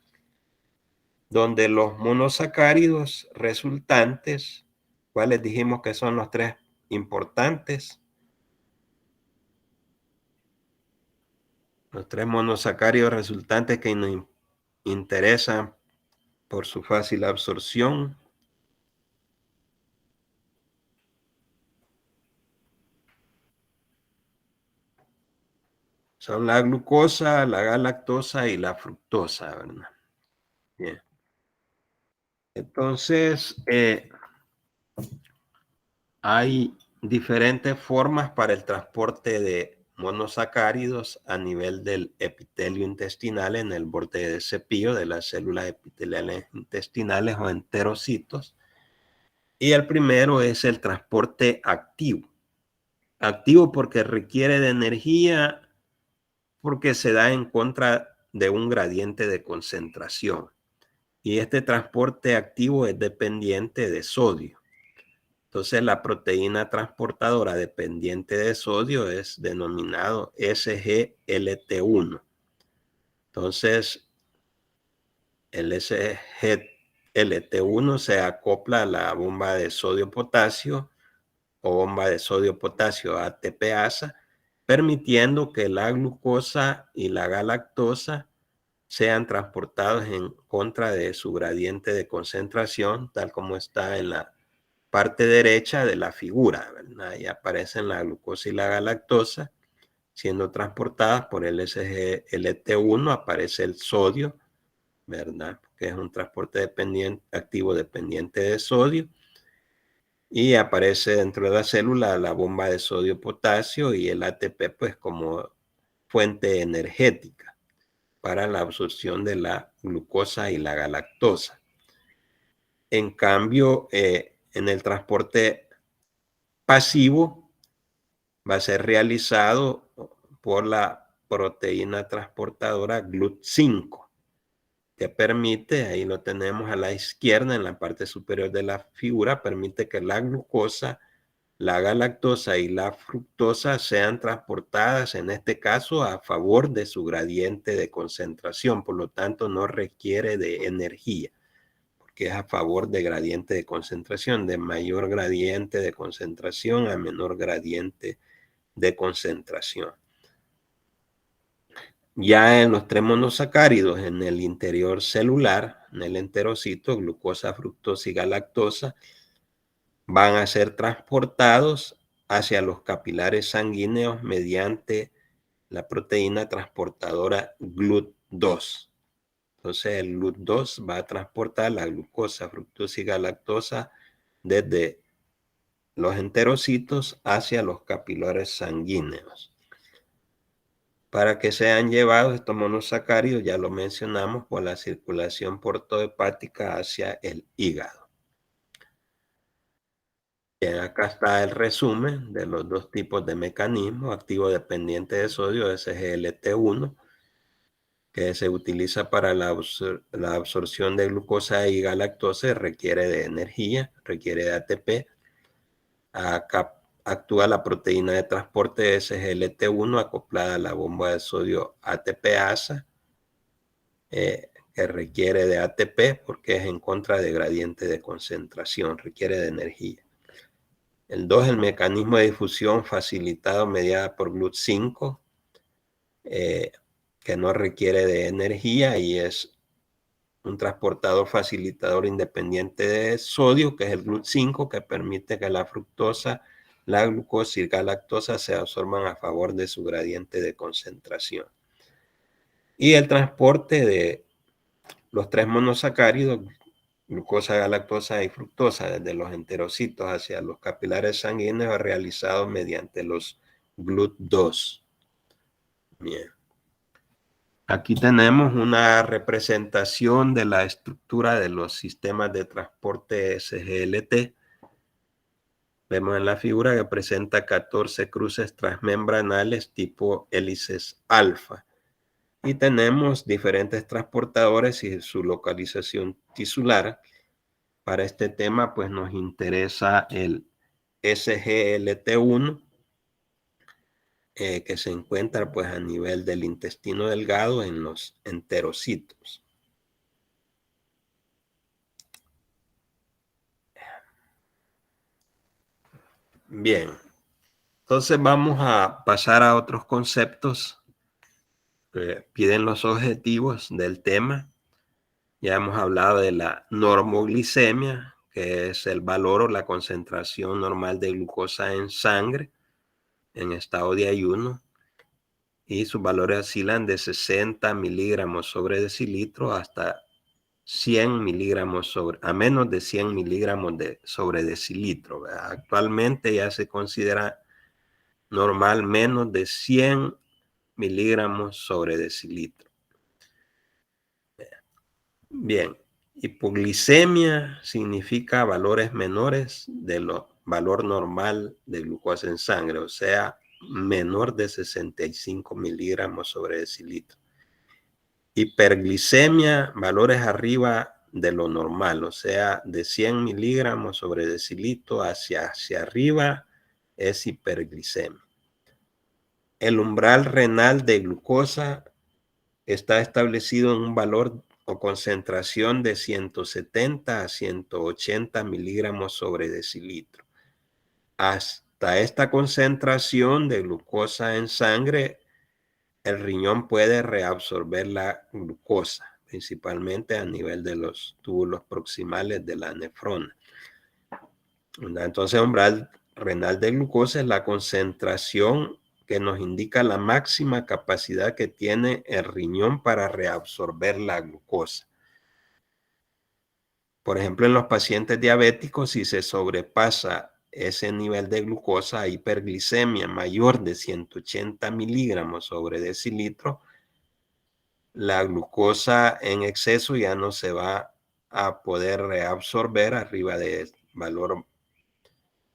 [SPEAKER 1] donde los monosacáridos resultantes, ¿cuáles dijimos que son los tres importantes? Los tres monosacáridos resultantes que nos interesan por su fácil absorción. Son la glucosa, la galactosa y la fructosa, ¿verdad? Bien. Entonces, hay diferentes formas para el transporte de monosacáridos a nivel del epitelio intestinal en el borde de cepillo de las células epiteliales intestinales o enterocitos. Y el primero es el transporte activo. Activo porque requiere de energía, porque se da en contra de un gradiente de concentración. Y este transporte activo es dependiente de sodio. Entonces la proteína transportadora dependiente de sodio es denominado SGLT1. Entonces el SGLT1 se acopla a la bomba de sodio-potasio o bomba de sodio-potasio ATPasa, permitiendo que la glucosa y la galactosa sean transportados en contra de su gradiente de concentración, tal como está en la parte derecha de la figura, ¿verdad? Ahí aparecen la glucosa y la galactosa siendo transportadas por el SGLT1, aparece el sodio, ¿verdad? Que es un transporte activo dependiente de sodio. Y aparece dentro de la célula la bomba de sodio-potasio y el ATP pues como fuente energética para la absorción de la glucosa y la galactosa. En cambio, en el transporte pasivo va a ser realizado por la proteína transportadora GLUT5, que permite, ahí lo tenemos a la izquierda en la parte superior de la figura, permite que la glucosa, la galactosa y la fructosa sean transportadas, en este caso, a favor de su gradiente de concentración, por lo tanto no requiere de energía, porque es a favor de gradiente de concentración, de mayor gradiente de concentración a menor gradiente de concentración. Ya en los tres monosacáridos en el interior celular, en el enterocito, glucosa, fructosa y galactosa, van a ser transportados hacia los capilares sanguíneos mediante la proteína transportadora GLUT2. Entonces el GLUT2 va a transportar la glucosa, fructosa y galactosa desde los enterocitos hacia los capilares sanguíneos. Para que sean llevados estos monosacáridos, ya lo mencionamos, por la circulación portohepática hacia el hígado. Bien, acá está el resumen de los dos tipos de mecanismos: activo dependiente de sodio, SGLT1, que se utiliza para la absorción de glucosa y galactosa, requiere de energía, requiere de ATP. Acá actúa la proteína de transporte SGLT1 acoplada a la bomba de sodio ATPasa, que requiere de ATP porque es en contra de gradiente de concentración, requiere de energía. El 2, el mecanismo de difusión facilitado mediada por GLUT5, que no requiere de energía y es un transportador facilitador independiente de sodio, que es el GLUT5, que permite que la fructosa, la glucosa y la lactosa se absorban a favor de su gradiente de concentración. Y el transporte de los 3 monosacáridos, glucosa, galactosa y fructosa, desde los enterocitos hacia los capilares sanguíneos, es realizado mediante los GLUT2. Bien. Aquí tenemos una representación de la estructura de los sistemas de transporte SGLT. Vemos en la figura que presenta 14 cruces transmembranales tipo hélices alfa. Y tenemos diferentes transportadores y su localización tisular. Para este tema, pues nos interesa el SGLT1, que se encuentra pues a nivel del intestino delgado en los enterocitos. Bien, entonces vamos a pasar a otros conceptos que piden los objetivos del tema. Ya hemos hablado de la normoglicemia, que es el valor o la concentración normal de glucosa en sangre en estado de ayuno, y sus valores oscilan de 60 miligramos sobre decilitro hasta 100 miligramos a menos de 100 miligramos sobre decilitro, ¿verdad? Actualmente ya se considera normal menos de 100 miligramos sobre decilitro. Bien, hipoglicemia significa valores menores de lo valor normal de glucosa en sangre, o sea, menor de 65 miligramos sobre decilitro. Hiperglicemia, valores arriba de lo normal, o sea, de 100 miligramos sobre decilitro hacia arriba es hiperglicemia. El umbral renal de glucosa está establecido en un valor o concentración de 170 a 180 miligramos sobre decilitro. Hasta esta concentración de glucosa en sangre, el riñón puede reabsorber la glucosa, principalmente a nivel de los túbulos proximales de la nefrona. Entonces, el umbral renal de glucosa es la concentración que nos indica la máxima capacidad que tiene el riñón para reabsorber la glucosa. Por ejemplo, en los pacientes diabéticos, si se sobrepasa ese nivel de glucosa, hiperglicemia mayor de 180 miligramos sobre decilitro, la glucosa en exceso ya no se va a poder reabsorber arriba del valor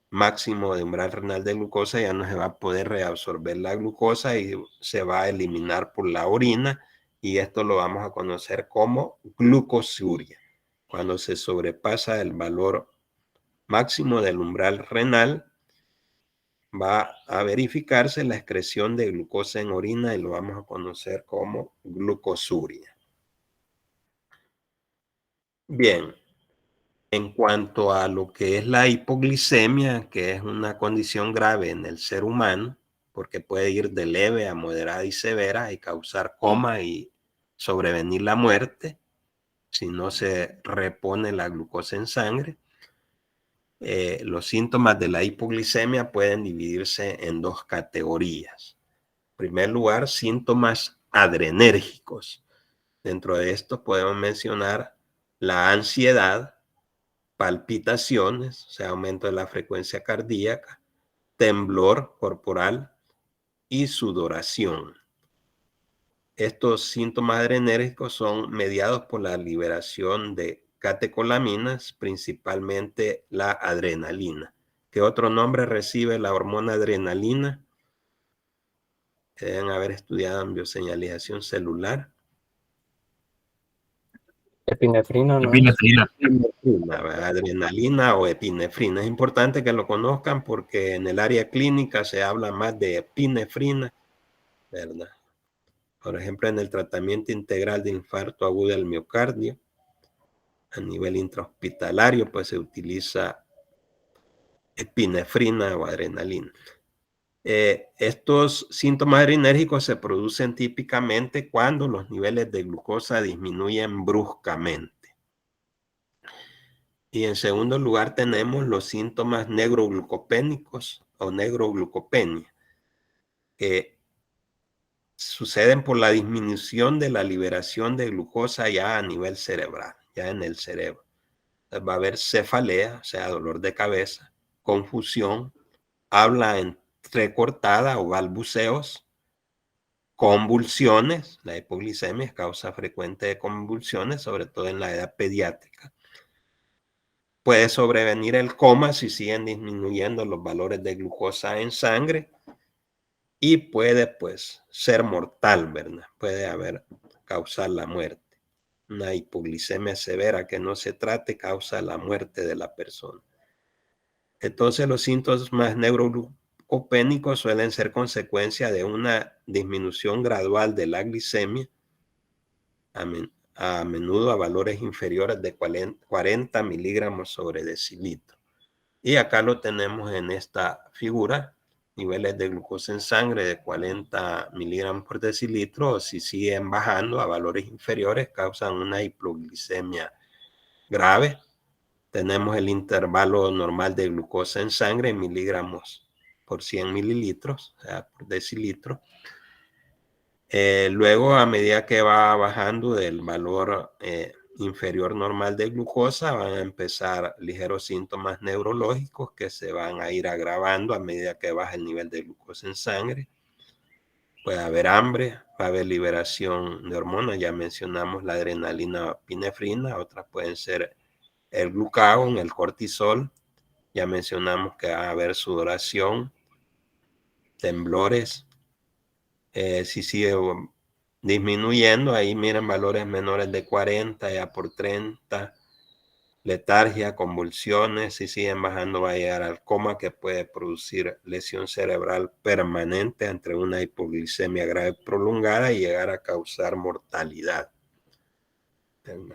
[SPEAKER 1] máximo de umbral renal de glucosa, ya no se va a poder reabsorber la glucosa y se va a eliminar por la orina, y esto lo vamos a conocer como glucosuria. Cuando se sobrepasa el valor máximo del umbral renal, va a verificarse la excreción de glucosa en orina y lo vamos a conocer como glucosuria. Bien, en cuanto a lo que es la hipoglicemia, que es una condición grave en el ser humano, porque puede ir de leve a moderada y severa y causar coma y sobrevenir la muerte si no se repone la glucosa en sangre. Los síntomas de la hipoglicemia pueden dividirse en 2 categorías. En primer lugar, síntomas adrenérgicos. Dentro de estos podemos mencionar la ansiedad, palpitaciones, o sea, aumento de la frecuencia cardíaca, temblor corporal y sudoración. Estos síntomas adrenérgicos son mediados por la liberación de catecolaminas, principalmente la adrenalina. ¿Qué otro nombre recibe la hormona adrenalina? Deben haber estudiado en bioseñalización celular.
[SPEAKER 3] Epinefrina, ¿no?
[SPEAKER 5] Epinefrina.
[SPEAKER 1] Adrenalina o epinefrina. Es importante que lo conozcan porque en el área clínica se habla más de epinefrina, ¿verdad? Por ejemplo, en el tratamiento integral de infarto agudo del miocardio, a nivel intrahospitalario, pues se utiliza epinefrina o adrenalina. Estos síntomas adrenérgicos se producen típicamente cuando los niveles de glucosa disminuyen bruscamente. Y en segundo lugar tenemos los síntomas negroglucopénicos o negroglucopenia, que suceden por la disminución de la liberación de glucosa ya a nivel cerebral, ya en el cerebro. Entonces va a haber cefalea, o sea, dolor de cabeza, confusión, habla entrecortada o balbuceos, convulsiones. La hipoglicemia es causa frecuente de convulsiones, sobre todo en la edad pediátrica. Puede sobrevenir el coma si siguen disminuyendo los valores de glucosa en sangre y puede, pues, ser mortal, ¿verdad? Puede causar la muerte. Una hipoglicemia severa que no se trate causa la muerte de la persona. Entonces, los síntomas neuroglucopénicos suelen ser consecuencia de una disminución gradual de la glicemia, a menudo a valores inferiores de 40 miligramos sobre decilitro. Y acá lo tenemos en esta figura, niveles de glucosa en sangre de 40 miligramos por decilitro, o si siguen bajando a valores inferiores, causan una hipoglicemia grave. Tenemos el intervalo normal de glucosa en sangre en miligramos por 100 mililitros, o sea, por decilitro. Luego, a medida que va bajando del valor inferior normal de glucosa, van a empezar ligeros síntomas neurológicos que se van a ir agravando a medida que baja el nivel de glucosa en sangre. Puede haber hambre, va a haber liberación de hormonas, ya mencionamos la adrenalina o epinefrina, otras pueden ser el glucagón, el cortisol, ya mencionamos que va a haber sudoración, temblores. Si sigue disminuyendo, ahí miren valores menores de 40, ya por 30, letargia, convulsiones. Si siguen bajando, va a llegar al coma, que puede producir lesión cerebral permanente entre una hipoglicemia grave prolongada y llegar a causar mortalidad. Pero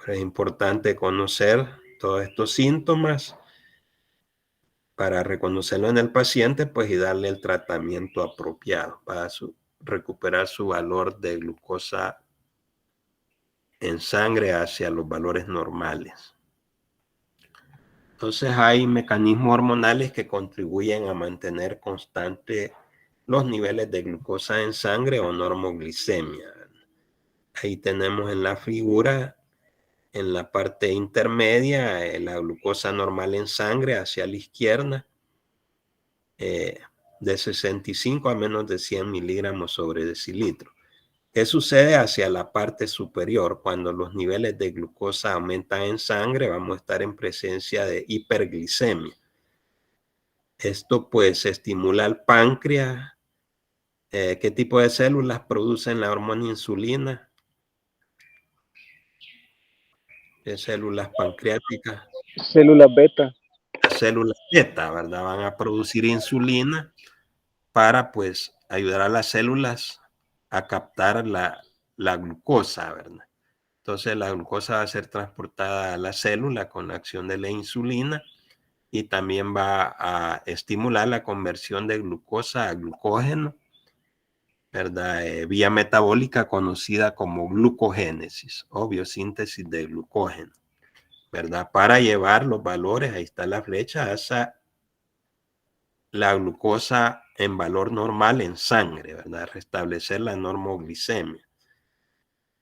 [SPEAKER 1] es importante conocer todos estos síntomas para reconocerlo en el paciente, pues, y darle el tratamiento apropiado para recuperar su valor de glucosa en sangre hacia los valores normales. Entonces hay mecanismos hormonales que contribuyen a mantener constante los niveles de glucosa en sangre o normoglicemia. Ahí tenemos en la figura, en la parte intermedia, la glucosa normal en sangre hacia la izquierda, de 65 a menos de 100 miligramos sobre decilitro. ¿Qué sucede hacia la parte superior? Cuando los niveles de glucosa aumentan en sangre, vamos a estar en presencia de hiperglicemia. Esto, pues, estimula al páncreas. ¿Qué tipo de células producen la hormona insulina? ¿Qué células pancreáticas?
[SPEAKER 6] Células beta.
[SPEAKER 1] Células beta, ¿verdad? Van a producir insulina para, pues, ayudar a las células a captar la glucosa, ¿verdad? Entonces la glucosa va a ser transportada a la célula con la acción de la insulina y también va a estimular la conversión de glucosa a glucógeno, ¿verdad? Vía metabólica conocida como glucogénesis o biosíntesis de glucógeno, ¿verdad? Para llevar los valores, ahí está la flecha, hacia la glucosa en valor normal en sangre, ¿verdad? Restablecer la normoglicemia.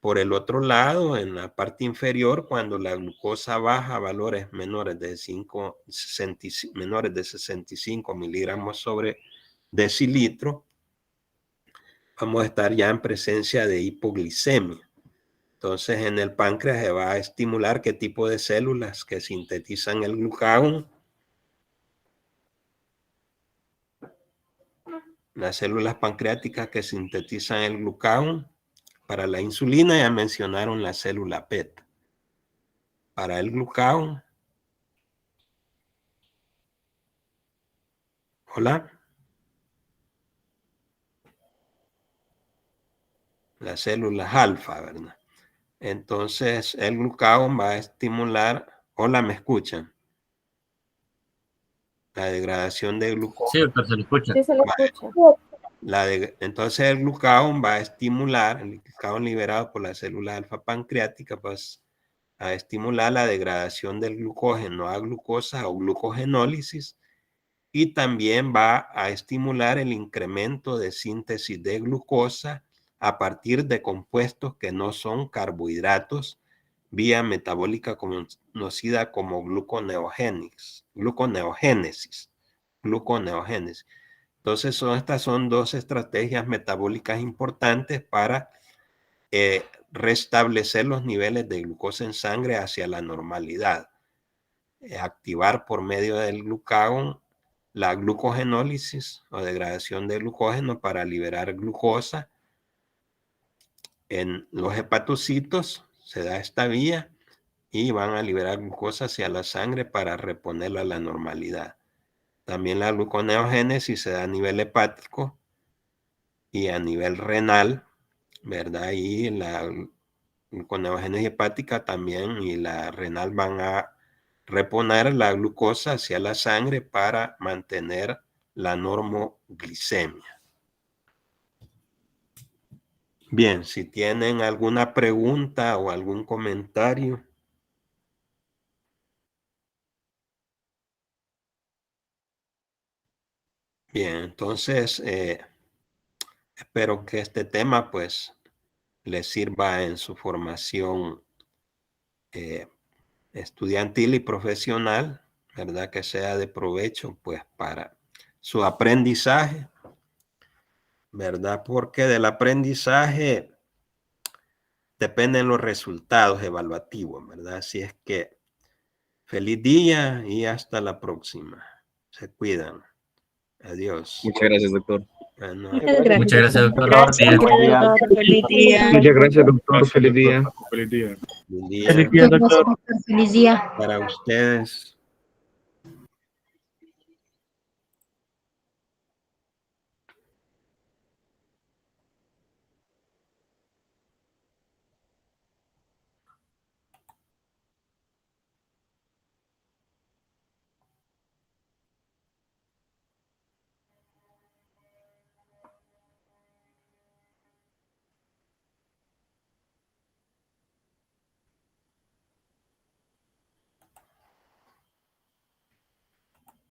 [SPEAKER 1] Por el otro lado, en la parte inferior, cuando la glucosa baja a valores menores de 65 miligramos sobre decilitro, vamos a estar ya en presencia de hipoglicemia. Entonces, en el páncreas se va a estimular qué tipo de células que sintetizan el glucagón. Las células pancreáticas que sintetizan el glucagón para la insulina, ya mencionaron la célula beta. para el glucagón. Hola. Las células alfa, ¿verdad? Entonces el glucagón va a estimular, hola, ¿me escuchan? La degradación de glucógeno.
[SPEAKER 5] Sí, doctor, se lo escucha.
[SPEAKER 2] Sí, se lo escucha.
[SPEAKER 1] Entonces el glucagón va a estimular, el glucagón liberado por la célula alfa pancreática, pues a estimular la degradación del glucógeno a glucosa o glucogenólisis, y también va a estimular el incremento de síntesis de glucosa a partir de compuestos que no son carbohidratos, vía metabólica conocida como gluconeogénesis. Entonces estas son dos estrategias metabólicas importantes para restablecer los niveles de glucosa en sangre hacia la normalidad. Activar por medio del glucagón la glucogenólisis o degradación de glucógeno para liberar glucosa. En los hepatocitos se da esta vía y van a liberar glucosa hacia la sangre para reponerla a la normalidad. También la gluconeogénesis se da a nivel hepático y a nivel renal, ¿verdad? Y la gluconeogénesis hepática también y la renal van a reponer la glucosa hacia la sangre para mantener la normoglicemia. Bien, si tienen alguna pregunta o algún comentario. Bien, entonces espero que este tema pues les sirva en su formación estudiantil y profesional, ¿verdad? Que sea de provecho pues para su aprendizaje, ¿verdad? Porque del aprendizaje dependen los resultados evaluativos, ¿verdad? Así es que feliz día y hasta la próxima. Se cuidan. Adiós.
[SPEAKER 3] Muchas gracias, doctor.
[SPEAKER 1] Bueno,
[SPEAKER 5] Muchas gracias, doctor.
[SPEAKER 4] Gracias, doctor. Feliz día.
[SPEAKER 3] Muchas gracias, doctor. Feliz día.
[SPEAKER 1] feliz día
[SPEAKER 5] Feliz día, doctor.
[SPEAKER 6] Feliz día.
[SPEAKER 1] para ustedes.